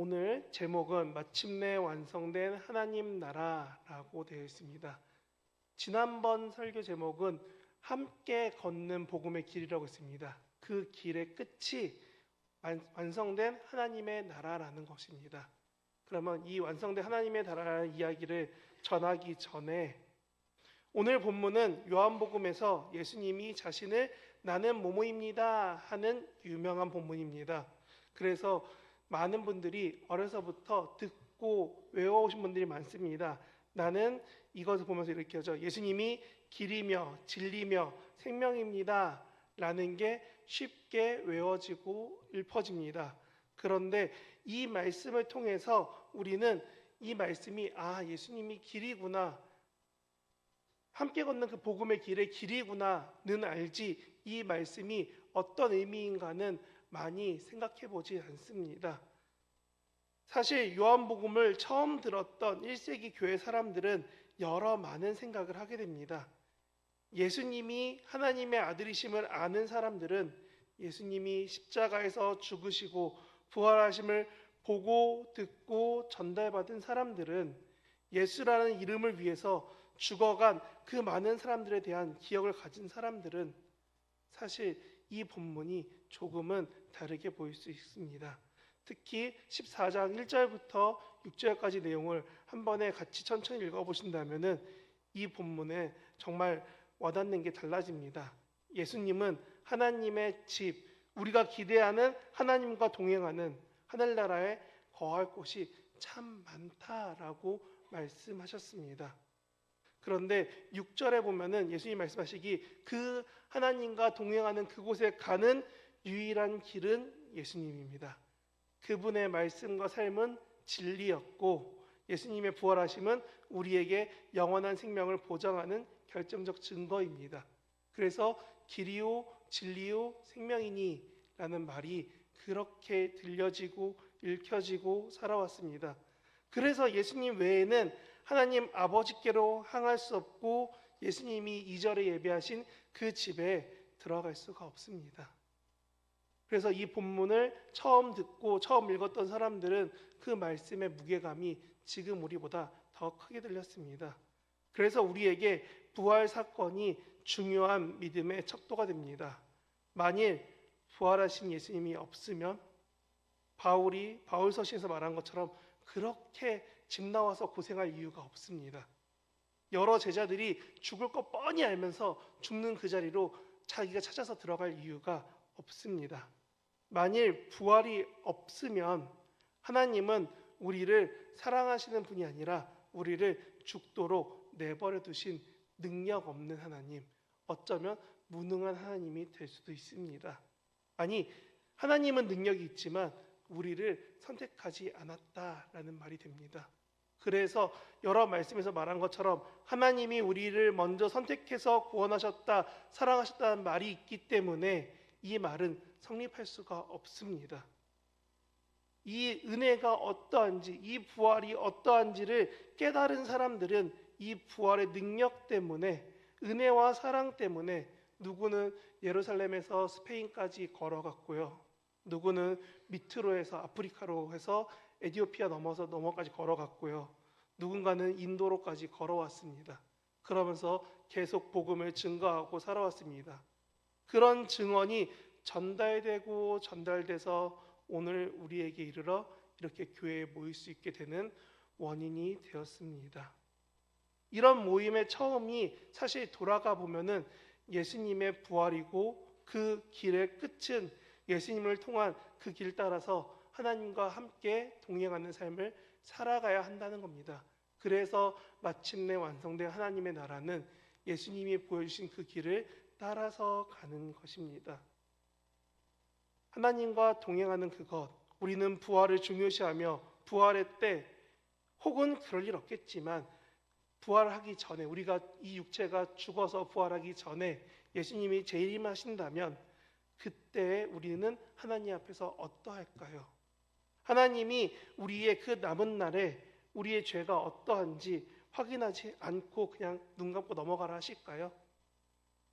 오늘 제목은 마침내 완성된 하나님 나라라고 되어 있습니다. 지난번 설교 제목은 함께 걷는 복음의 길이라고 했습니다. 그 길의 끝이 완성된 하나님의 나라라는 것입니다. 그러면 이 완성된 하나님의 나라의 이야기를 전하기 전에 오늘 본문은 요한복음에서 예수님이 자신을 나는 뭐뭐입니다 하는 유명한 본문입니다. 그래서 많은 분들이 어려서부터 듣고 외워오신 분들이 많습니다. 나는 이것을 보면서 이렇게 하죠. 예수님이 길이며 진리며 생명입니다 라는 게 쉽게 외워지고 읊어집니다. 그런데 이 말씀을 통해서 우리는 이 말씀이 예수님이 길이구나, 함께 걷는 그 복음의 길의 길이구나는 알지 이 말씀이 어떤 의미인가는 많이 생각해 보지 않습니다. 사실 요한복음을 처음 들었던 1세기 교회 사람들은 많은 생각을 하게 됩니다. 예수님이 하나님의 아들이심을 아는 사람들은 예수님이 십자가에서 죽으시고 부활하심을 보고 듣고 전달받은 사람들은 예수라는 이름을 위해서 죽어간 그 많은 사람들에 대한 기억을 가진 사람들은 사실 이 본문이 조금은 다르게 보일 수 있습니다. 특히 14장 1절부터 6절까지 내용을 한 번에 같이 천천히 읽어보신다면 이 본문에 정말 와닿는 게 달라집니다. 예수님은 하나님의 집, 우리가 기대하는 하나님과 동행하는 하늘나라에 거할 곳이 참 많다라고 말씀하셨습니다. 그런데 6절에 보면은 예수님 말씀하시기 그 하나님과 동행하는 그곳에 가는 유일한 길은 예수님입니다. 그분의 말씀과 삶은 진리였고 예수님의 부활하심은 우리에게 영원한 생명을 보장하는 결정적 증거입니다. 그래서 길이요 진리요 생명이니 라는 말이 그렇게 들려지고 읽혀지고 살아왔습니다. 그래서 예수님 외에는 하나님 아버지께로 향할 수 없고 예수님이 2절에 예배하신 그 집에 들어갈 수가 없습니다. 그래서 이 본문을 처음 듣고 처음 읽었던 사람들은 그 말씀의 무게감이 지금 우리보다 더 크게 들렸습니다. 그래서 우리에게 부활 사건이 중요한 믿음의 척도가 됩니다. 만일 부활하신 예수님이 없으면 바울 서신에서 말한 것처럼 그렇게 집 나와서 고생할 이유가 없습니다. 여러 제자들이 죽을 거 뻔히 알면서 죽는 그 자리로 자기가 찾아서 들어갈 이유가 없습니다. 만일 부활이 없으면 하나님은 우리를 사랑하시는 분이 아니라 우리를 죽도록 내버려 두신 능력 없는 하나님, 어쩌면 무능한 하나님이 될 수도 있습니다. 아니, 하나님은 능력이 있지만 우리를 선택하지 않았다라는 말이 됩니다. 그래서 여러 말씀에서 말한 것처럼 하나님이 우리를 먼저 선택해서 구원하셨다, 사랑하셨다는 말이 있기 때문에 이 말은 성립할 수가 없습니다. 이 은혜가 어떠한지, 이 부활이 어떠한지를 깨달은 사람들은 이 부활의 능력 때문에, 은혜와 사랑 때문에 누구는 예루살렘에서 스페인까지 걸어갔고요. 누구는 밑으로 해서 아프리카로 해서 에티오피아 넘어까지 걸어갔고요. 누군가는 인도로까지 걸어왔습니다. 그러면서 계속 복음을 증거하고 살아왔습니다. 그런 증언이 전달되고 전달돼서 오늘 우리에게 이르러 이렇게 교회에 모일 수 있게 되는 원인이 되었습니다. 이런 모임의 처음이 사실 돌아가 보면은 예수님의 부활이고 그 길의 끝은 예수님을 통한 그 길 따라서 하나님과 함께 동행하는 삶을 살아가야 한다는 겁니다. 그래서 마침내 완성된 하나님의 나라는 예수님이 보여주신 그 길을 따라서 가는 것입니다. 하나님과 동행하는 그것, 우리는 부활을 중요시하며 부활의 때 혹은 그럴 일 없겠지만 부활하기 전에, 우리가 이 육체가 죽어서 부활하기 전에 예수님이 재림하신다면 그때 우리는 하나님 앞에서 어떠할까요? 하나님이 우리의 그 남은 날에 우리의 죄가 어떠한지 확인하지 않고 그냥 눈 감고 넘어가라 하실까요?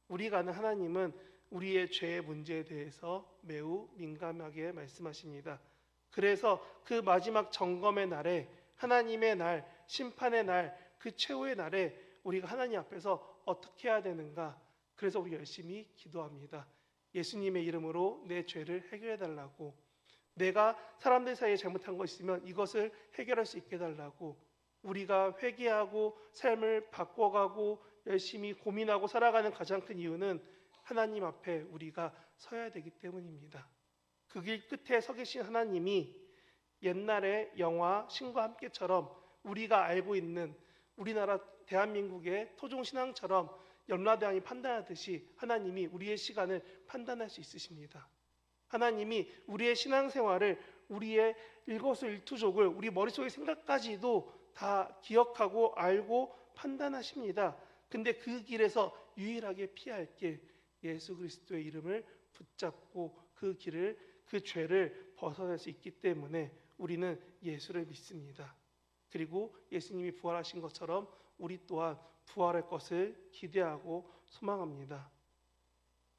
우리가 아는 하나님은 우리의 죄의 문제에 대해서 매우 민감하게 말씀하십니다. 그래서 그 마지막 점검의 날에, 하나님의 날, 심판의 날, 그 최후의 날에 우리가 하나님 앞에서 어떻게 해야 되는가? 그래서 우리 열심히 기도합니다. 예수님의 이름으로 내 죄를 해결해 달라고, 내가 사람들 사이에 잘못한 것 있으면 이것을 해결할 수 있게 해달라고, 우리가 회개하고 삶을 바꿔가고 열심히 고민하고 살아가는 가장 큰 이유는 하나님 앞에 우리가 서야 되기 때문입니다. 그 길 끝에 서 계신 하나님이 옛날의 영화 신과 함께처럼 우리가 알고 있는 우리나라 대한민국의 토종신앙처럼 염라대왕이 판단하듯이 하나님이 우리의 시간을 판단할 수 있으십니다. 하나님이 우리의 신앙생활을, 우리의 일거수일투족을, 우리 머릿속의 생각까지도 다 기억하고 알고 판단하십니다. 근데 그 길에서 유일하게 피할 길, 예수 그리스도의 이름을 붙잡고 그 길을, 그 죄를 벗어날 수 있기 때문에 우리는 예수를 믿습니다. 그리고 예수님이 부활하신 것처럼 우리 또한 부활할 것을 기대하고 소망합니다.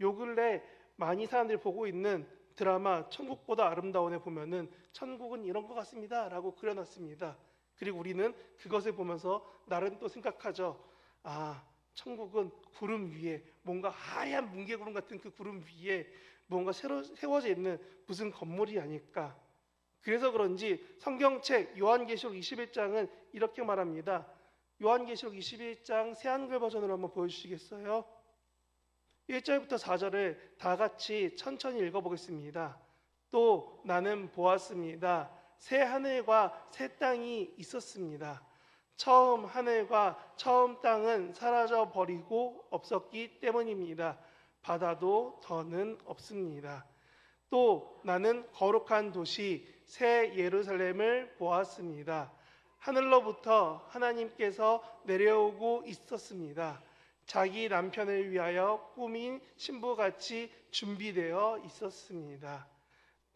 요 근래 많이 사람들이 보고 있는 드라마 천국보다 아름다운에 보면은 천국은 이런 것 같습니다 라고 그려놨습니다. 그리고 우리는 그것을 보면서 나름 또 생각하죠. 아, 천국은 구름 위에, 뭔가 하얀 뭉게구름 같은 그 구름 위에 뭔가 새로 세워져 있는 무슨 건물이 아닐까. 그래서 그런지 성경책 요한계시록 21장은 이렇게 말합니다. 요한계시록 21장 새한글 버전으로 한번 보여주시겠어요? 1절부터 4절을 다 같이 천천히 읽어보겠습니다. 또 나는 보았습니다. 새 하늘과 새 땅이 있었습니다. 처음 하늘과 처음 땅은 사라져 버리고 없었기 때문입니다. 바다도 더는 없습니다. 또 나는 거룩한 도시 새 예루살렘을 보았습니다. 하늘로부터 하나님께서 내려오고 있었습니다. 자기 남편을 위하여 꾸민 신부같이 준비되어 있었습니다.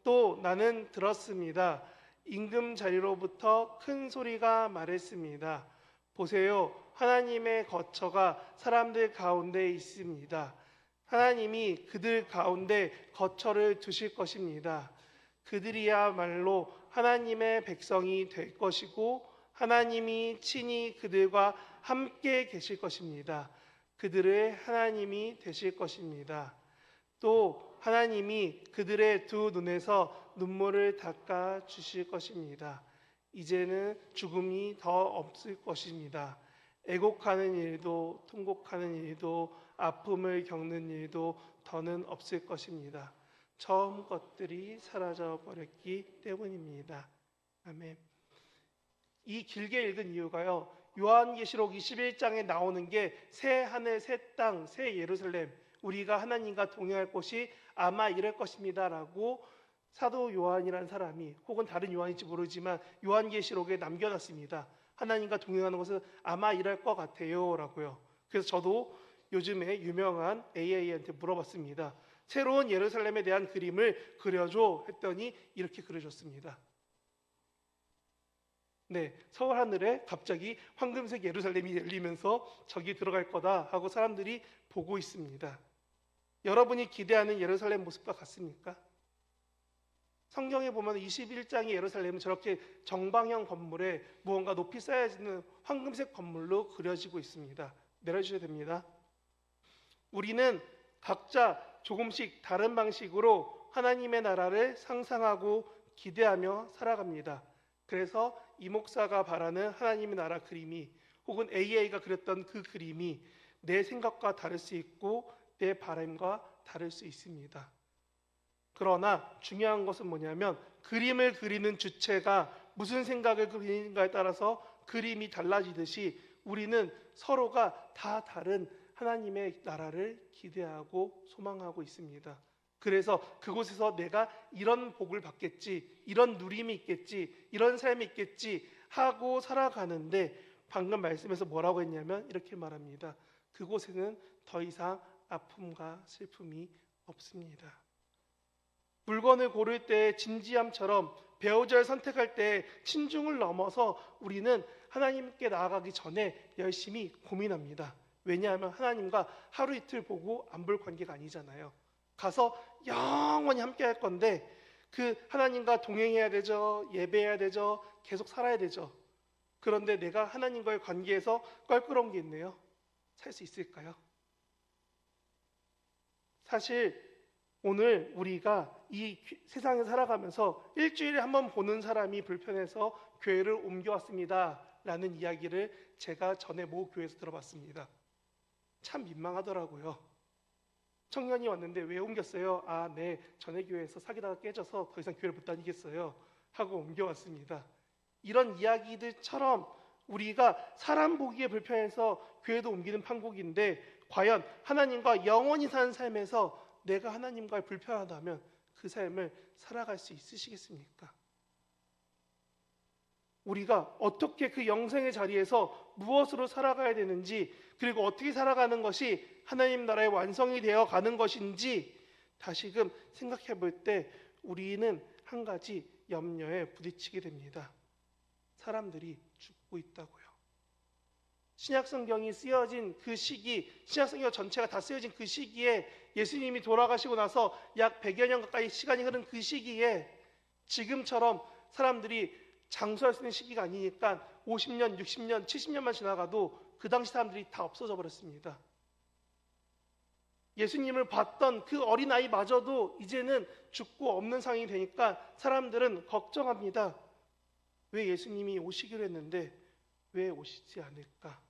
또 나는 들었습니다. 임금 자리로부터 큰 소리가 말했습니다. 보세요, 하나님의 거처가 사람들 가운데 있습니다. 하나님이 그들 가운데 거처를 두실 것입니다. 그들이야말로 하나님의 백성이 될 것이고 하나님이 친히 그들과 함께 계실 것입니다. 그들의 하나님이 되실 것입니다. 또 하나님이 그들의 두 눈에서 눈물을 닦아 주실 것입니다. 이제는 죽음이 더 없을 것입니다. 애곡하는 일도 통곡하는 일도 아픔을 겪는 일도 더는 없을 것입니다. 처음 것들이 사라져 버렸기 때문입니다. 아멘. 이 길게 읽은 이유가요, 요한계시록 21장에 나오는 게 새 하늘, 새 땅, 새 예루살렘, 우리가 하나님과 동행할 곳이 아마 이럴 것입니다 라고 사도 요한이라는 사람이, 혹은 다른 요한인지 모르지만 요한계시록에 남겨놨습니다. 하나님과 동행하는 것은 아마 이럴 것 같아요 라고요. 그래서 저도 요즘에 유명한 AI한테 물어봤습니다. 새로운 예루살렘에 대한 그림을 그려줘 했더니 이렇게 그려줬습니다. 네, 서울 하늘에 갑자기 황금색 예루살렘이 열리면서 저기 들어갈 거다 하고 사람들이 보고 있습니다. 여러분이 기대하는 예루살렘 모습과 같습니까? 성경에 보면 21장의 예루살렘은 저렇게 정방형 건물에 무언가 높이 쌓여지는 황금색 건물로 그려지고 있습니다. 내려주셔야 됩니다. 우리는 각자 조금씩 다른 방식으로 하나님의 나라를 상상하고 기대하며 살아갑니다. 그래서 이 목사가 바라는 하나님의 나라 그림이, 혹은 AI가 그렸던 그 그림이 내 생각과 다를 수 있고 내 바람과 다를 수 있습니다. 그러나 중요한 것은 뭐냐면 그림을 그리는 주체가 무슨 생각을 그리는가에 따라서 그림이 달라지듯이 우리는 서로가 다 다른 하나님의 나라를 기대하고 소망하고 있습니다. 그래서 그곳에서 내가 이런 복을 받겠지, 이런 누림이 있겠지, 이런 삶이 있겠지 하고 살아가는데, 방금 말씀에서 뭐라고 했냐면 이렇게 말합니다. 그곳에는 더 이상 아픔과 슬픔이 없습니다. 물건을 고를 때 진지함처럼, 배우자를 선택할 때 친중을 넘어서 우리는 하나님께 나아가기 전에 열심히 고민합니다. 왜냐하면 하나님과 하루 이틀 보고 안 볼 관계가 아니잖아요. 가서 영원히 함께 할 건데, 그 하나님과 동행해야 되죠. 예배해야 되죠. 계속 살아야 되죠. 그런데 내가 하나님과의 관계에서 껄끄러운 게 있네요. 살 수 있을까요? 사실 오늘 우리가 이 세상에 살아가면서 일주일에 한 번 보는 사람이 불편해서 교회를 옮겨왔습니다 라는 이야기를 제가 전에 모 교회에서 들어봤습니다. 참 민망하더라고요. 청년이 왔는데 왜 옮겼어요? 아, 네, 전에 교회에서 사귀다가 깨져서 더 이상 교회를 못 다니겠어요 하고 옮겨왔습니다. 이런 이야기들처럼 우리가 사람 보기에 불편해서 교회도 옮기는 판국인데, 과연 하나님과 영원히 사는 삶에서 내가 하나님과 불편하다면 그 삶을 살아갈 수 있으시겠습니까? 우리가 어떻게 그 영생의 자리에서 무엇으로 살아가야 되는지, 그리고 어떻게 살아가는 것이 하나님 나라의 완성이 되어 가는 것인지 다시금 생각해 볼 때 우리는 한 가지 염려에 부딪히게 됩니다. 사람들이 죽고 있다고요. 신약성경이 쓰여진 그 시기, 신약성경 전체가 다 쓰여진 그 시기에, 예수님이 돌아가시고 나서 약 100여 년 가까이 시간이 흐른 그 시기에 지금처럼 사람들이 장수할 수 있는 시기가 아니니까 50년, 60년, 70년만 지나가도 그 당시 사람들이 다 없어져 버렸습니다. 예수님을 봤던 그 어린아이마저도 이제는 죽고 없는 상황이 되니까 사람들은 걱정합니다. 왜 예수님이 오시기로 했는데 왜 오시지 않을까?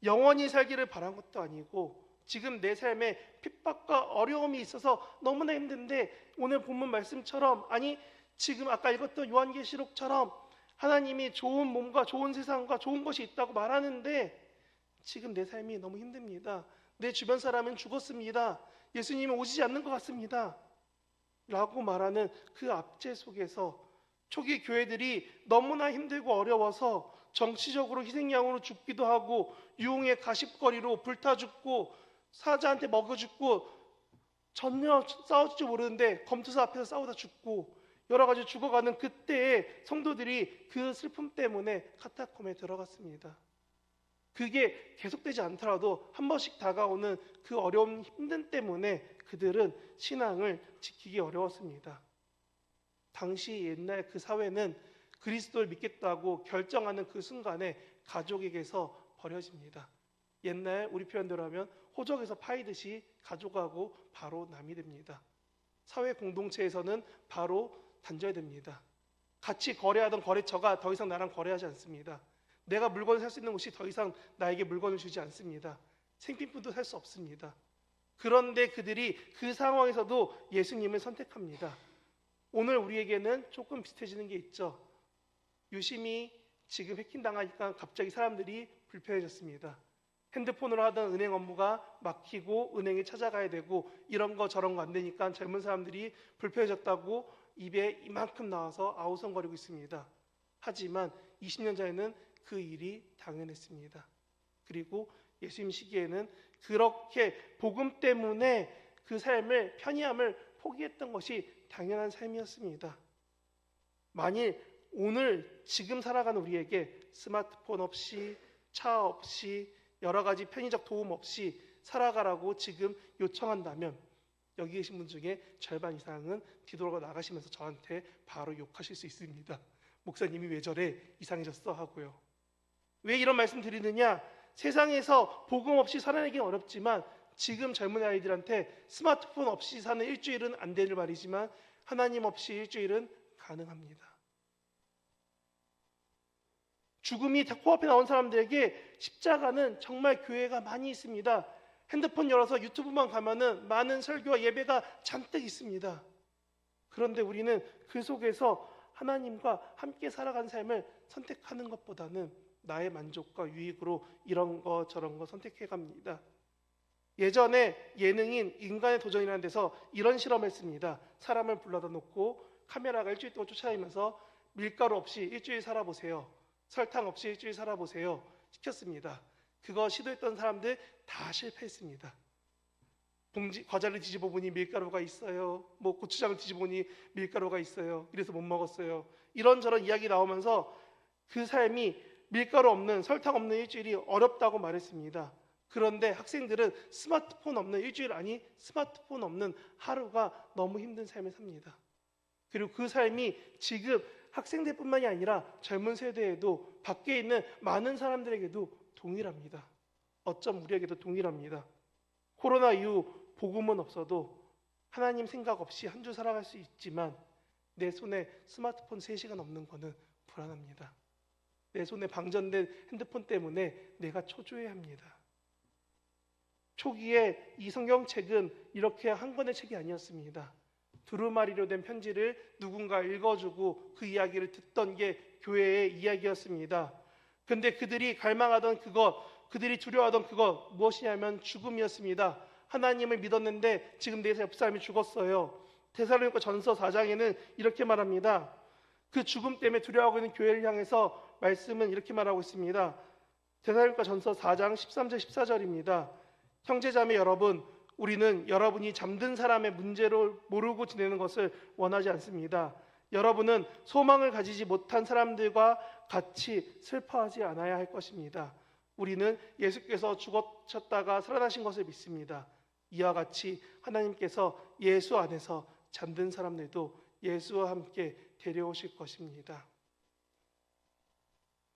영원히 살기를 바란 것도 아니고 지금 내 삶에 핍박과 어려움이 있어서 너무나 힘든데, 오늘 본문 말씀처럼, 아니 지금 아까 읽었던 요한계시록처럼 하나님이 좋은 몸과 좋은 세상과 좋은 것이 있다고 말하는데 지금 내 삶이 너무 힘듭니다. 내 주변 사람은 죽었습니다. 예수님은 오시지 않는 것 같습니다 라고 말하는 그 압제 속에서 초기 교회들이 너무나 힘들고 어려워서 정치적으로 희생양으로 죽기도 하고, 유흥의 가십거리로 불타 죽고, 사자한테 먹여 죽고, 전혀 싸울 줄 모르는데 검투사 앞에서 싸우다 죽고, 여러 가지 죽어가는 그때에 성도들이 그 슬픔 때문에 카타콤에 들어갔습니다. 그게 계속되지 않더라도 한 번씩 다가오는 그 어려움, 힘든 때문에 그들은 신앙을 지키기 어려웠습니다. 당시 옛날 그 사회는 그리스도를 믿겠다고 결정하는 그 순간에 가족에게서 버려집니다. 옛날 우리 표현대로 하면 호적에서 파이듯이 가져가고 바로 남이 됩니다. 사회 공동체에서는 바로 단절이 됩니다. 같이 거래하던 거래처가 더 이상 나랑 거래하지 않습니다. 내가 물건을 살 수 있는 곳이 더 이상 나에게 물건을 주지 않습니다. 생필품도 살 수 없습니다. 그런데 그들이 그 상황에서도 예수님을 선택합니다. 오늘 우리에게는 조금 비슷해지는 게 있죠. 유심히 지금 해킹당하니까 갑자기 사람들이 불편해졌습니다. 핸드폰으로 하던 은행 업무가 막히고 은행에 찾아가야 되고, 이런 거 저런 거 안 되니까 젊은 사람들이 불편해졌다고 입에 이만큼 나와서 아우성거리고 있습니다. 하지만 20년 전에는 그 일이 당연했습니다. 그리고 예수님 시기에는 그렇게 복음 때문에 그 삶을, 편리함을 포기했던 것이 당연한 삶이었습니다. 만일 오늘 지금 살아가는 우리에게 스마트폰 없이, 차 없이, 여러 가지 편의적 도움 없이 살아가라고 지금 요청한다면 여기 계신 분 중에 절반 이상은 뒤돌아 나가시면서 저한테 바로 욕하실 수 있습니다. 목사님이 왜 저래? 이상해졌어? 하고요. 왜 이런 말씀 드리느냐? 세상에서 복음 없이 살아내기는 어렵지만 지금 젊은 아이들한테 스마트폰 없이 사는 일주일은 안 되는 말이지만 하나님 없이 일주일은 가능합니다. 죽음이 코앞에 나온 사람들에게 십자가는 정말 교회가 많이 있습니다. 핸드폰 열어서 유튜브만 가면은 많은 설교와 예배가 잔뜩 있습니다. 그런데 우리는 그 속에서 하나님과 함께 살아가는 삶을 선택하는 것보다는 나의 만족과 유익으로 이런 거 저런 거 선택해 갑니다. 예전에 예능인 인간의 도전이라는 데서 이런 실험을 했습니다. 사람을 불러다 놓고 카메라가 일주일 동안 쫓아다니면서 밀가루 없이 일주일 살아보세요, 설탕 없이 일주일 살아보세요 시켰습니다. 그거 시도했던 사람들 다 실패했습니다. 과자를 뒤집어 보니 밀가루가 있어요. 고추장을 뒤집어 보니 밀가루가 있어요. 이래서 못 먹었어요. 이런저런 이야기 나오면서 그 삶이 밀가루 없는, 설탕 없는 일주일이 어렵다고 말했습니다. 그런데 학생들은 스마트폰 없는 일주일, 아니 스마트폰 없는 하루가 너무 힘든 삶을 삽니다. 그리고 그 삶이 지금 학생들뿐만이 아니라 젊은 세대에도 밖에 있는 많은 사람들에게도 동일합니다. 어쩜 우리에게도 동일합니다. 코로나 이후 복음은 없어도 하나님 생각 없이 한 주 살아갈 수 있지만 내 손에 스마트폰 3시간 없는 거는 불안합니다. 내 손에 방전된 핸드폰 때문에 내가 초조해합니다. 초기에 이 성경책은 이렇게 한 권의 책이 아니었습니다. 두루마리로 된 편지를 누군가 읽어주고 그 이야기를 듣던 게 교회의 이야기였습니다. 근데 그들이 갈망하던 그것, 그들이 두려워하던 그것 무엇이냐면 죽음이었습니다. 하나님을 믿었는데 지금 내 옆 사람이 죽었어요. 데살로니가 전서 4장에는 이렇게 말합니다. 그 죽음 때문에 두려워하고 있는 교회를 향해서 말씀은 이렇게 말하고 있습니다. 데살로니가 전서 4장 13절 14절입니다. 형제자매 여러분, 우리는 여러분이 잠든 사람의 문제를 모르고 지내는 것을 원하지 않습니다. 여러분은 소망을 가지지 못한 사람들과 같이 슬퍼하지 않아야 할 것입니다. 우리는 예수께서 죽으셨다가 살아나신 것을 믿습니다. 이와 같이 하나님께서 예수 안에서 잠든 사람들도 예수와 함께 데려오실 것입니다.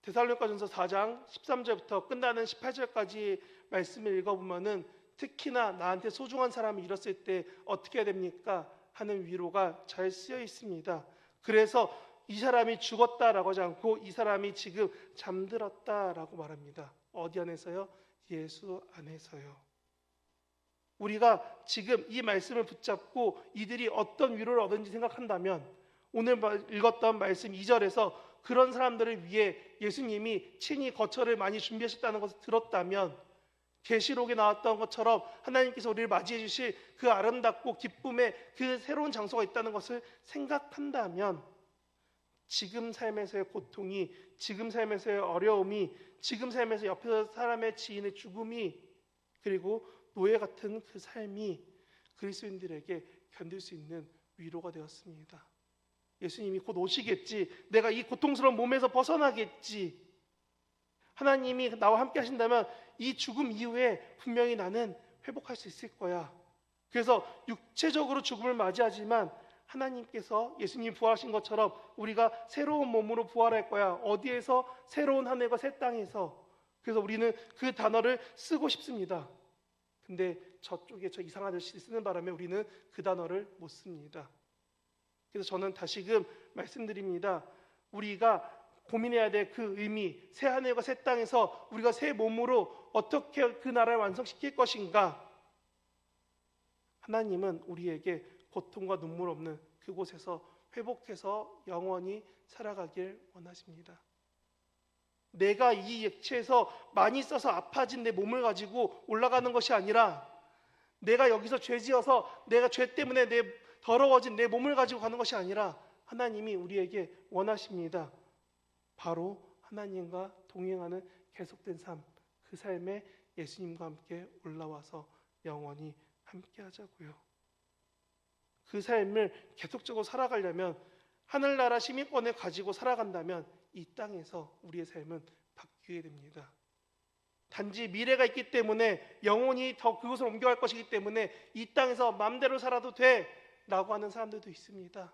데살로니가전서 4장 13절부터 끝나는 18절까지 말씀을 읽어보면은 특히나 나한테 소중한 사람이 잃었을 때 어떻게 해야 됩니까? 하는 위로가 잘 쓰여 있습니다. 그래서 이 사람이 죽었다라고 하지 않고 이 사람이 지금 잠들었다라고 말합니다. 어디 안에서요? 예수 안에서요. 우리가 지금 이 말씀을 붙잡고 이들이 어떤 위로를 얻은지 생각한다면 오늘 읽었던 말씀 2절에서 그런 사람들을 위해 예수님이 친히 거처를 많이 준비하셨다는 것을 들었다면 계시록에 나왔던 것처럼 하나님께서 우리를 맞이해 주실 그 아름답고 기쁨의 그 새로운 장소가 있다는 것을 생각한다면 지금 삶에서의 고통이, 지금 삶에서의 어려움이, 지금 삶에서 옆에 사람의 지인의 죽음이, 그리고 노예 같은 그 삶이 그리스도인들에게 견딜 수 있는 위로가 되었습니다. 예수님이 곧 오시겠지, 내가 이 고통스러운 몸에서 벗어나겠지, 하나님이 나와 함께 하신다면 이 죽음 이후에 분명히 나는 회복할 수 있을 거야. 그래서 육체적으로 죽음을 맞이하지만 하나님께서 예수님이 부활하신 것처럼 우리가 새로운 몸으로 부활할 거야. 어디에서? 새로운 하늘과 새 땅에서. 그래서 우리는 그 단어를 쓰고 싶습니다. 근데 저쪽에 저 이상한 아저씨 쓰는 바람에 우리는 그 단어를 못 씁니다. 그래서 저는 다시금 말씀드립니다. 우리가 고민해야 될 그 의미, 새 하늘과 새 땅에서 우리가 새 몸으로 어떻게 그 나라를 완성시킬 것인가. 하나님은 우리에게 고통과 눈물 없는 그곳에서 회복해서 영원히 살아가길 원하십니다. 내가 이 육체에서 많이 써서 아파진 내 몸을 가지고 올라가는 것이 아니라 내가 여기서 죄지어서 내가 죄 때문에 내 더러워진 내 몸을 가지고 가는 것이 아니라 하나님이 우리에게 원하십니다. 바로 하나님과 동행하는 계속된 삶, 그 삶에 예수님과 함께 올라와서 영원히 함께 하자고요. 그 삶을 계속적으로 살아가려면, 하늘나라 시민권을 가지고 살아간다면 이 땅에서 우리의 삶은 바뀌게 됩니다. 단지 미래가 있기 때문에, 영원히 더 그곳을 옮겨갈 것이기 때문에 이 땅에서 마음대로 살아도 돼 라고 하는 사람들도 있습니다.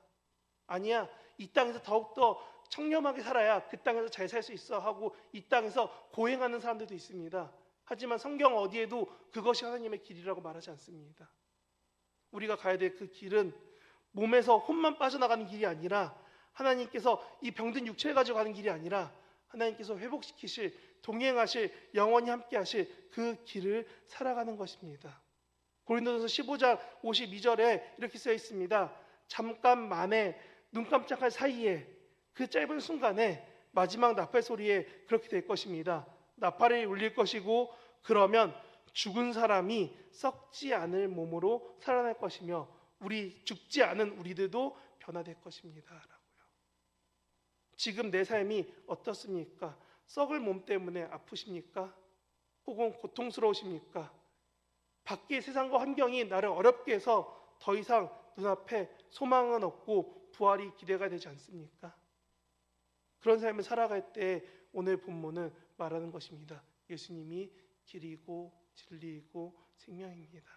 아니야, 이 땅에서 더욱더 청렴하게 살아야 그 땅에서 잘 살 수 있어 하고 이 땅에서 고행하는 사람들도 있습니다. 하지만 성경 어디에도 그것이 하나님의 길이라고 말하지 않습니다. 우리가 가야 될 그 길은 몸에서 혼만 빠져나가는 길이 아니라, 하나님께서 이 병든 육체를 가지고 가는 길이 아니라 하나님께서 회복시키실, 동행하실, 영원히 함께 하실 그 길을 살아가는 것입니다. 고린도전서 15장 52절에 이렇게 쓰여 있습니다. 잠깐만에, 눈 깜짝할 사이에, 그 짧은 순간에 마지막 나팔 소리에 그렇게 될 것입니다. 나팔이 울릴 것이고 그러면 죽은 사람이 썩지 않을 몸으로 살아날 것이며 우리 죽지 않은 우리들도 변화될 것입니다. 라고요. 지금 내 삶이 어떻습니까? 썩을 몸 때문에 아프십니까? 혹은 고통스러우십니까? 밖의 세상과 환경이 나를 어렵게 해서 더 이상 눈앞에 소망은 없고 부활이 기대가 되지 않습니까? 그런 삶을 살아갈 때 오늘 본문은 말하는 것입니다. 예수님이 길이고 진리이고 생명입니다.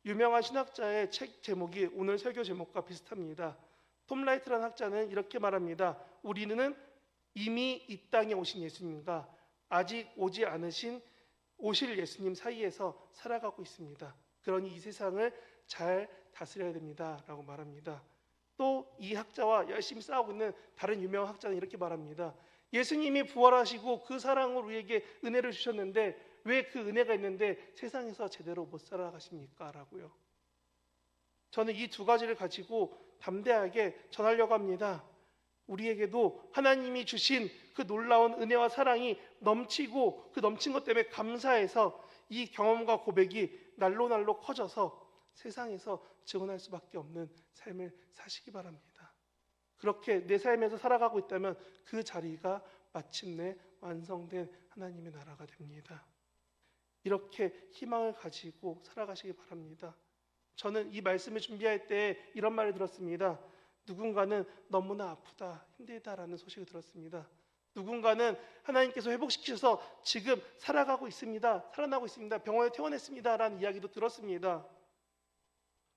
유명한 신학자의 책 제목이 오늘 설교 제목과 비슷합니다. 톰 라이트라는 학자는 이렇게 말합니다. 우리는 이미 이 땅에 오신 예수님과 아직 오지 않으신 오실 예수님 사이에서 살아가고 있습니다. 그러니 이 세상을 잘 다스려야 됩니다. 라고 말합니다. 또 이 학자와 열심히 싸우고 있는 다른 유명한 학자는 이렇게 말합니다. 예수님이 부활하시고 그 사랑으로 우리에게 은혜를 주셨는데 왜 그 은혜가 있는데 세상에서 제대로 못 살아가십니까? 라고요. 저는 이 두 가지를 가지고 담대하게 전하려고 합니다. 우리에게도 하나님이 주신 그 놀라운 은혜와 사랑이 넘치고 그 넘친 것 때문에 감사해서 이 경험과 고백이 날로 커져서 세상에서 증언할 수밖에 없는 삶을 사시기 바랍니다. 그렇게 내 삶에서 살아가고 있다면 그 자리가 마침내 완성된 하나님의 나라가 됩니다. 이렇게 희망을 가지고 살아가시기 바랍니다. 저는 이 말씀을 준비할 때 이런 말을 들었습니다. 누군가는 너무나 아프다, 힘들다라는 소식을 들었습니다. 누군가는 하나님께서 회복시키셔서 지금 살아가고 있습니다. 살아나고 있습니다. 병원에 퇴원했습니다. 라는 이야기도 들었습니다.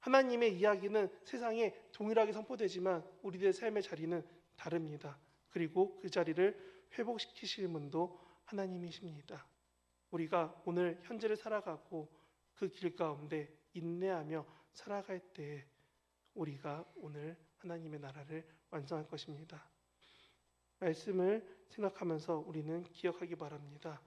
하나님의 이야기는 세상에 동일하게 선포되지만 우리들의 삶의 자리는 다릅니다. 그리고 그 자리를 회복시키실 분도 하나님이십니다. 우리가 오늘 현재를 살아가고 그 길 가운데 인내하며 살아갈 때 우리가 오늘 하나님의 나라를 완성할 것입니다. 말씀을 생각하면서 우리는 기억하기 바랍니다.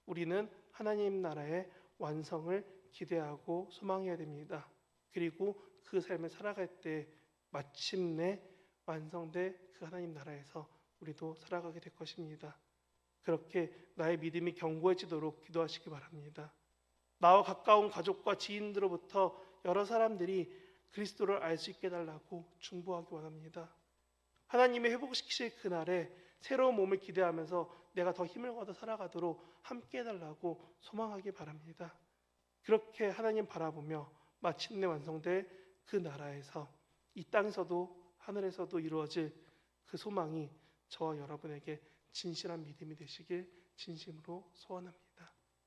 우리는 하나님 나라의 완성을 기대하고 소망해야 됩니다. 그리고 그 삶을 살아갈 때 마침내 완성될 그 하나님 나라에서 우리도 살아가게 될 것입니다. 그렇게 나의 믿음이 견고해지도록 기도하시기 바랍니다. 나와 가까운 가족과 지인들로부터 여러 사람들이 그리스도를 알 수 있게 해달라고 중보하기 원합니다. 하나님이 회복시키실 그날에 새로운 몸을 기대하면서 내가 더 힘을 얻어 살아가도록 함께 해달라고 소망하기 바랍니다. 그렇게 하나님 바라보며 마침내 완성될 그 나라에서 이 땅에서도 하늘에서도 이루어질 그 소망이 저와 여러분에게 진실한 믿음이 되시길 진심으로 소원합니다.